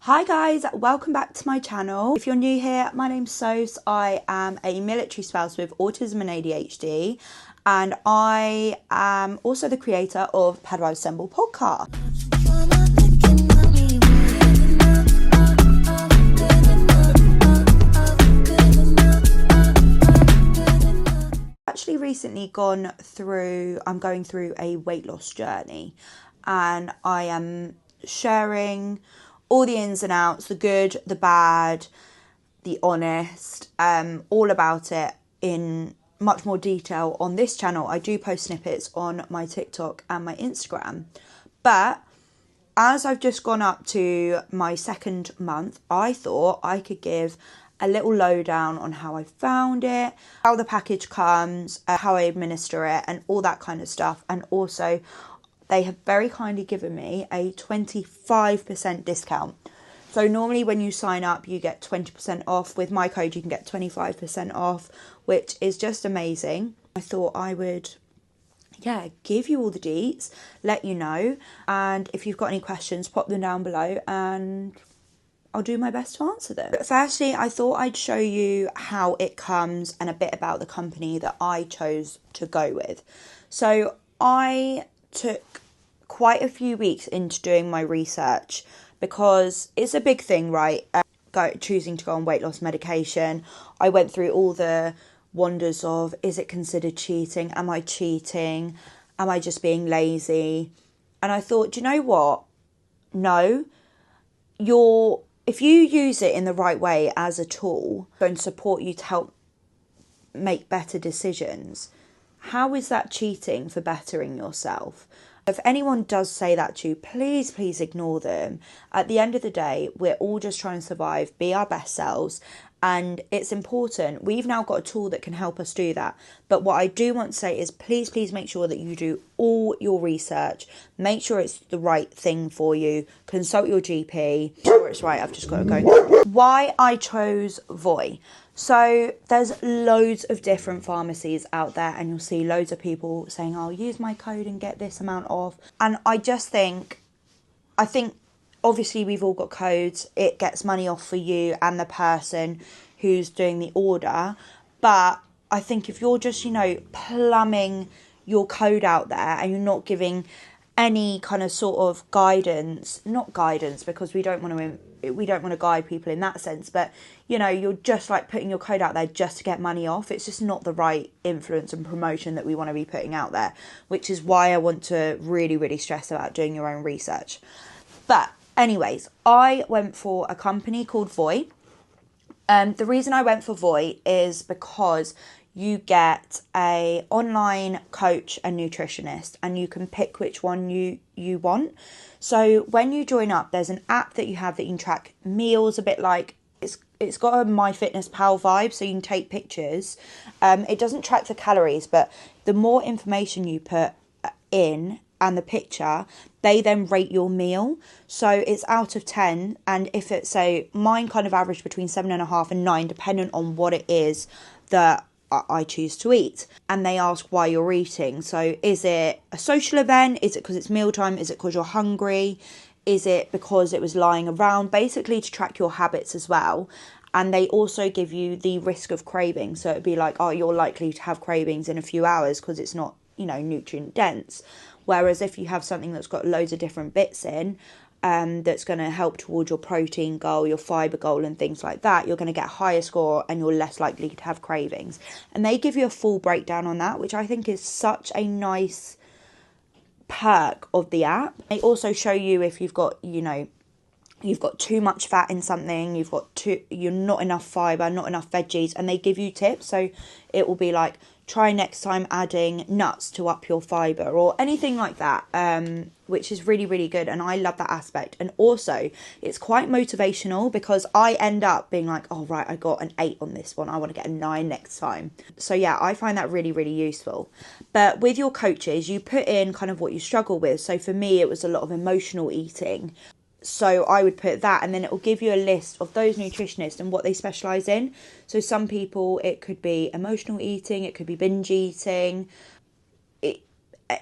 Hi guys, welcome back to my channel. If you're new here, my name's Sos. I am a military spouse with autism and ADHD, and I am also the creator of Padwa Assemble podcast. Actually recently I'm going through a weight loss journey, and I am sharing all the ins and outs, the good, the bad, the honest, all about it in much more detail on this channel. I do post snippets on my TikTok and my Instagram. But as I've just gone up to my second month, I thought I could give a little lowdown on how I found it, how the package comes, how I administer it, and all that kind of stuff. And also, they have very kindly given me a 25% discount. So normally when you sign up, you get 20% off. With my code, you can get 25% off, which is just amazing. I thought I would, give you all the deets, let you know. And if you've got any questions, pop them down below and I'll do my best to answer them. But firstly, I thought I'd show you how it comes and a bit about the company that I chose to go with. So I took quite a few weeks into doing my research because it's a big thing, right? Choosing to go on weight loss medication. I went through all the wonders of, is it considered cheating? Am I cheating? Am I just being lazy? And I thought, do you know what? No, if you use it in the right way as a tool, it's going to support you to help make better decisions. How is that cheating for bettering yourself? If anyone does say that to you, please ignore them. At the end of the day, we're all just trying to survive, be our best selves, and it's important. We've now got a tool that can help us do that. But what I do want to say is please make sure that you do all your research. Make sure it's the right thing for you. Consult your GP. Make sure it's right. I've just got to go. Why I chose VOY. So there's loads of different pharmacies out there, and you'll see loads of people saying, I'll use my code and get this amount off. And I think obviously we've all got codes. It gets money off for you and the person who's doing the order. But I think if you're just, plumbing your code out there and you're not giving any kind of sort of not guidance because we don't want to guide people in that sense, but you're just like putting your code out there just to get money off. It's just not the right influence and promotion that we want to be putting out there, which is why I want to really stress about doing your own research. But anyways, I went for a company called VOY. The reason I went for VOY is because you get a online coach and nutritionist, and you can pick which one you want. So when you join up, there's an app that you have that you can track meals, a bit like it's got a MyFitnessPal vibe, so you can take pictures. It doesn't track the calories, but the more information you put in and the picture, they then rate your meal. So it's out of 10, and if it's mine kind of average between 7.5 and 9, depending on what it is that I choose to eat. And they ask why you're eating. So is it a social event? Is it because it's mealtime? Is it because you're hungry? Is it because it was lying around? Basically to track your habits as well. And they also give you the risk of craving. So it'd be like, you're likely to have cravings in a few hours because it's not, nutrient dense. Whereas if you have something that's got loads of different bits in, that's going to help towards your protein goal, your fibre goal and things like that, you're going to get a higher score and you're less likely to have cravings. And they give you a full breakdown on that, which I think is such a nice perk of the app. They also show you if you've got, you've got too much fat in something, you're not enough fibre, not enough veggies, and they give you tips. So it will be like, try next time adding nuts to up your fibre or anything like that, which is really good, and I love that aspect. And also it's quite motivational because I end up being like, oh right, I got an 8 on this one, I want to get a 9 next time. So yeah, I find that really useful. But with your coaches, you put in kind of what you struggle with. So for me, it was a lot of emotional eating. So I would put that, and then it will give you a list of those nutritionists and what they specialise in. So some people, it could be emotional eating, it could be binge eating.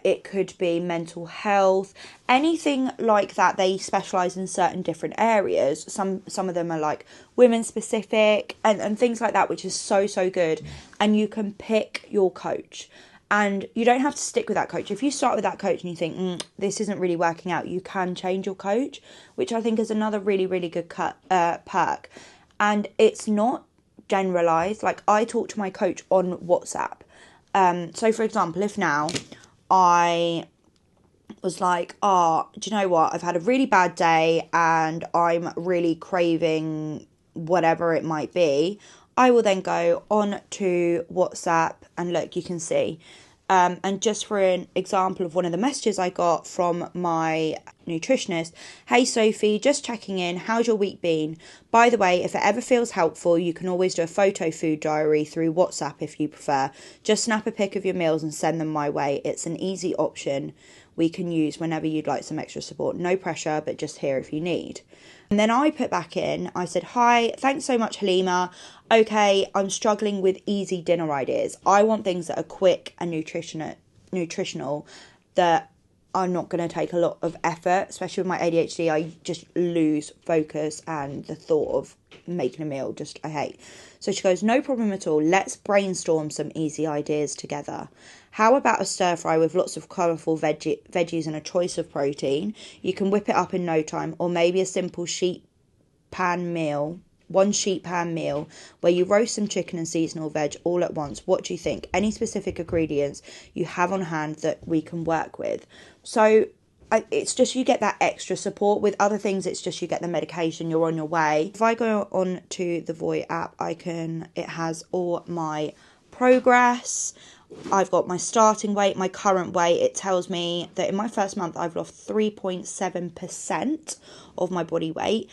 it could be mental health, anything like that. They specialise in certain different areas. Some of them are like women specific and things like that, which is so good. And you can pick your coach. And you don't have to stick with that coach. If you start with that coach and you think, this isn't really working out, you can change your coach, which I think is another really good perk. And it's not generalised. Like, I talk to my coach on WhatsApp. So, for example, if now I was like, do you know what? I've had a really bad day and I'm really craving whatever it might be. I will then go on to WhatsApp and look, you can see. And just for an example of one of the messages I got from my nutritionist, hey Sophie, just checking in, how's your week been? By the way, if it ever feels helpful, you can always do a photo food diary through WhatsApp if you prefer. Just snap a pic of your meals and send them my way. It's an easy option we can use whenever you'd like some extra support. No pressure, but just here if you need. And then I put back in, I said, hi, thanks so much, Halima. Okay, I'm struggling with easy dinner ideas. I want things that are quick and nutritional, that are not going to take a lot of effort, especially with my ADHD. I just lose focus and the thought of making a meal, I hate. So she goes, no problem at all. Let's brainstorm some easy ideas together. How about a stir fry with lots of colourful veggies and a choice of protein? You can whip it up in no time. Or maybe a simple one sheet pan meal where you roast some chicken and seasonal veg all at once. What do you think? Any specific ingredients you have on hand that we can work with? So it's just you get that extra support. With other things, it's just you get the medication, you're on your way. If I go on to the Voy app, it has all my progress. I've got my starting weight, my current weight. It tells me that in my first month I've lost 3.7% of my body weight.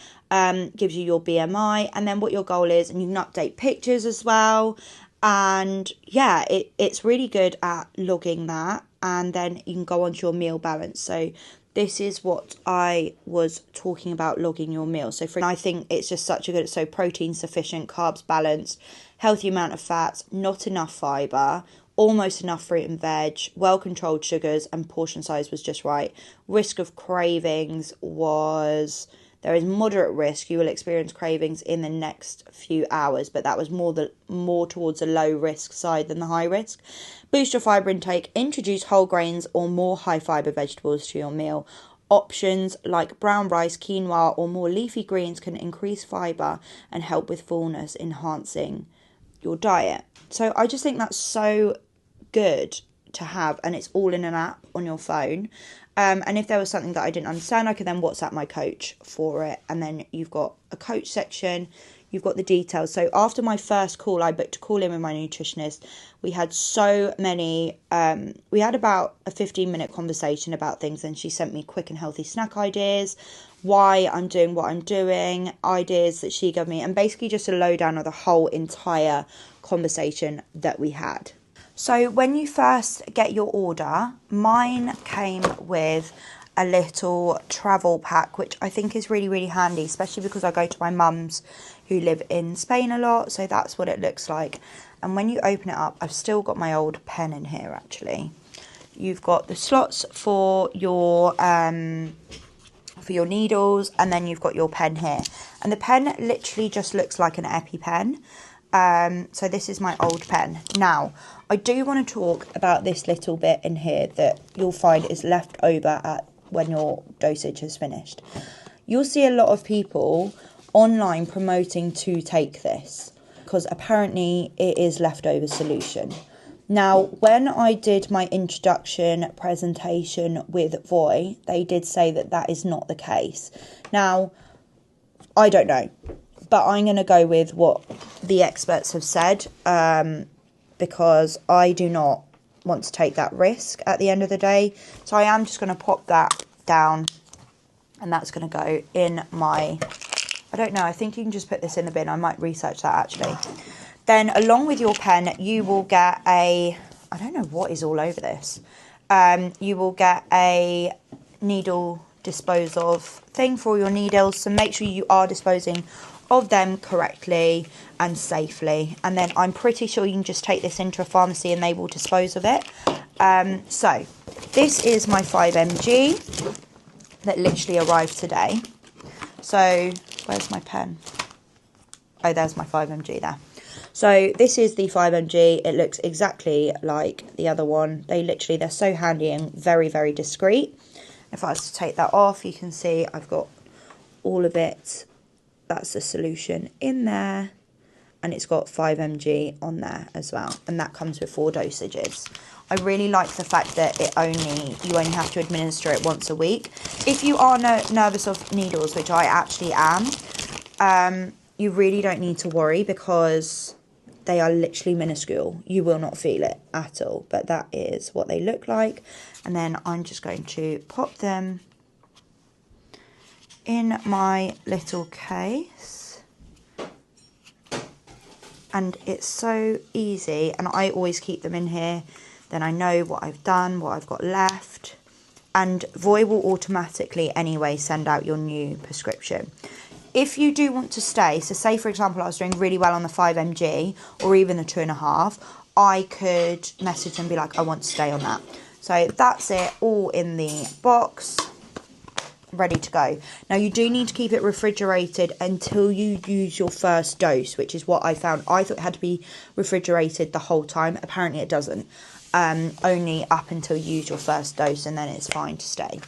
Gives you your BMI and then what your goal is, and you can update pictures as well. And yeah, it's really good at logging that, and then you can go on to your meal balance. So this is what I was talking about, logging your meals. I think it's just such a good, so protein sufficient, carbs balanced, healthy amount of fats, not enough fibre, almost enough fruit and veg, well-controlled sugars, and portion size was just right. Risk of cravings was, there is moderate risk. You will experience cravings in the next few hours, but that was more towards a low risk side than the high risk. Boost your fibre intake, introduce whole grains or more high fibre vegetables to your meal. Options like brown rice, quinoa, or more leafy greens can increase fibre and help with fullness, enhancing your diet. So I just think that's so good to have, and it's all in an app on your phone. And if there was something that I didn't understand, I could then WhatsApp my coach for it. And then you've got a coach section, you've got the details. So after my first call, I booked a call in with my nutritionist. We had so many, we had about a 15-minute conversation about things, and she sent me quick and healthy snack ideas, why I'm doing what I'm doing, ideas that she gave me, and basically just a lowdown of the whole entire conversation that we had. So when you first get your order, mine came with a little travel pack, which I think is really handy, especially because I go to my mum's who live in Spain a lot. So that's what it looks like. And when you open it up, I've still got my old pen in here actually. You've got the slots for your needles, and then you've got your pen here. And the pen literally just looks like an EpiPen. So this is my old pen. Now, I do want to talk about this little bit in here that you'll find is left over when your dosage has finished. You'll see a lot of people online promoting to take this because apparently it is leftover solution. Now, when I did my introduction presentation with Voy, they did say that that is not the case. Now, I don't know, but I'm going to go with what the experts have said, because I do not want to take that risk at the end of the day. So I am just going to pop that down, and that's going to go in my, I don't know, I think you can just put this in the bin. I might research that actually. Then along with your pen, you will get I don't know what is all over this. You will get a needle dispose of thing for all your needles. So make sure you are disposing of them correctly and safely. And then I'm pretty sure you can just take this into a pharmacy and they will dispose of it. So this is my 5mg that literally arrived today. So where's my pen? Oh, there's my 5mg there. So this is the 5mg. It looks exactly like the other one. They're so handy and very, very discreet. If I was to take that off, you can see I've got all of it. That's the solution in there. And it's got 5mg on there as well. And that comes with 4 dosages. I really like the fact that you only have to administer it once a week. If you are nervous of needles, which I actually am, you really don't need to worry because they are literally minuscule. You will not feel it at all. But that is what they look like. And then I'm just going to pop them in my little case. And it's so easy. And I always keep them in here. Then I know what I've done, what I've got left. And Voy will automatically anyway send out your new prescription. If you do want to stay, so say for example I was doing really well on the 5mg or even the 2.5, I could message and be like, I want to stay on that. So that's it, all in the box, ready to go. Now you do need to keep it refrigerated until you use your first dose, which is what I found. I thought it had to be refrigerated the whole time. Apparently it doesn't. Only up until you use your first dose, and then it's fine to stay.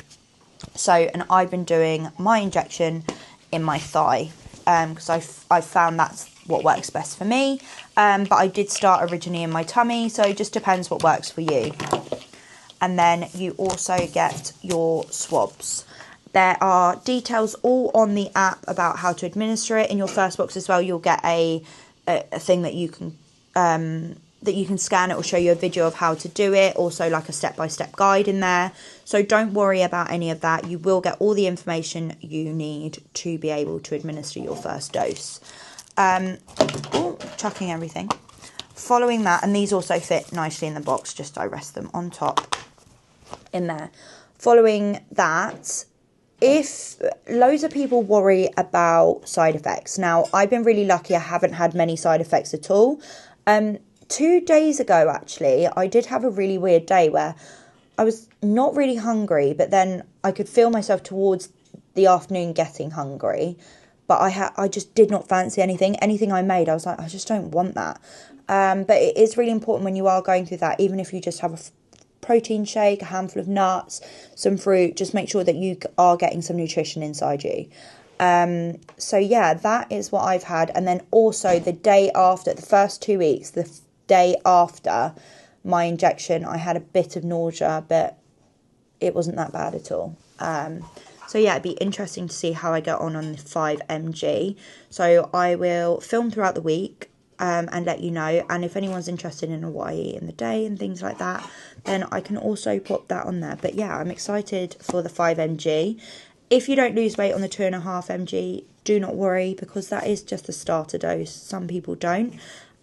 So, and I've been doing my injection in my thigh because I found that's what works best for me, but I did start originally in my tummy, so it just depends what works for you. And then you also get your swabs. There are details all on the app about how to administer it. In your first box as well, you'll get a thing that you can scan. It will show you a video of how to do it, also like a step-by-step guide in there. So don't worry about any of that. You will get all the information you need to be able to administer your first dose. Chucking everything. Following that, and these also fit nicely in the box, just I rest them on top in there. Following that, if loads of people worry about side effects. Now, I've been really lucky. I haven't had many side effects at all. 2 days ago, actually, I did have a really weird day where I was not really hungry, but then I could feel myself towards the afternoon getting hungry. But I just did not fancy anything. Anything I made, I was like, I just don't want that. But it is really important when you are going through that, even if you just have a protein shake, a handful of nuts, some fruit, just make sure that you are getting some nutrition inside you. So yeah, that is what I've had. And then also the day after, the first 2 weeks, the day after my injection, I had a bit of nausea, but it wasn't that bad at all. So yeah, it'd be interesting to see how I get on the 5mg. So I will film throughout the week and let you know. And if anyone's interested in what I eat in the day and things like that, then I can also pop that on there. But yeah, I'm excited for the 5mg. If you don't lose weight on the 2.5mg, do not worry, because that is just a starter dose. Some people don't.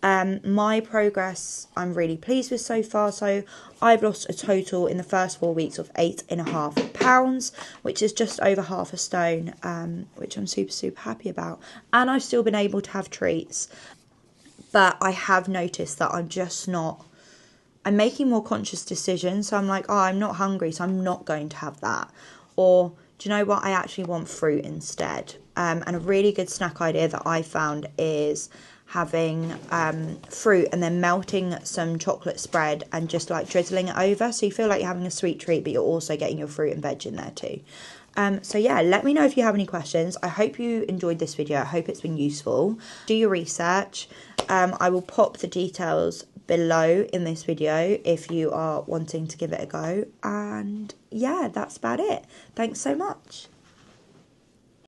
My progress I'm really pleased with so far. So I've lost a total in the first 4 weeks of 8.5 pounds, which is just over half a stone, which I'm super happy about. And I've still been able to have treats, but I have noticed that I'm making more conscious decisions. So I'm like, oh, I'm not hungry, so I'm not going to have that. Or do you know what? I actually want fruit instead. And a really good snack idea that I found is having fruit and then melting some chocolate spread and just like drizzling it over, so you feel like you're having a sweet treat, but you're also getting your fruit and veg in there too. So yeah, let me know if you have any questions. I hope you enjoyed this video. I hope it's been useful. Do your research. I will pop the details below in this video if you are wanting to give it a go. And yeah, that's about it. Thanks so much.